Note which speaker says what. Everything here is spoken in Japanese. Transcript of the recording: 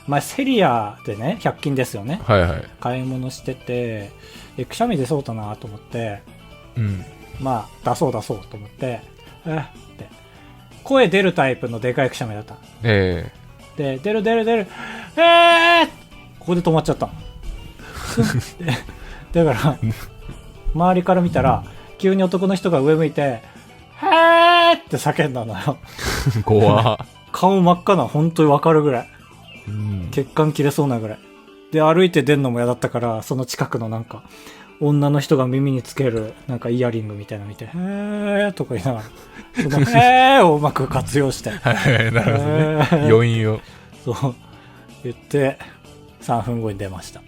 Speaker 1: 前セリアでね、100均ですよね。
Speaker 2: はいはい。
Speaker 1: 買い物してて、くしゃみ出そうだなと思って、
Speaker 2: うん。
Speaker 1: まあ、出そうと思って、って声出るタイプのでかいくしゃみだった。で、出る、ここで止まっちゃった。だから、周りから見たら、急に男の人が上向いて、へーって叫んだのよ。
Speaker 2: 怖っ。
Speaker 1: 顔真っ赤な、本当にわかるぐらい。
Speaker 2: うん。
Speaker 1: 血管切れそうなぐらい。で、歩いて出んのも嫌だったから、その近くのなんか、女の人が耳につける、なんかイヤリングみたいなの見て、へーとか言いながら、そのへーをうまく活用して、
Speaker 2: はいはい、なるほどね。余韻を。
Speaker 1: そう、言って、3分後に出ました。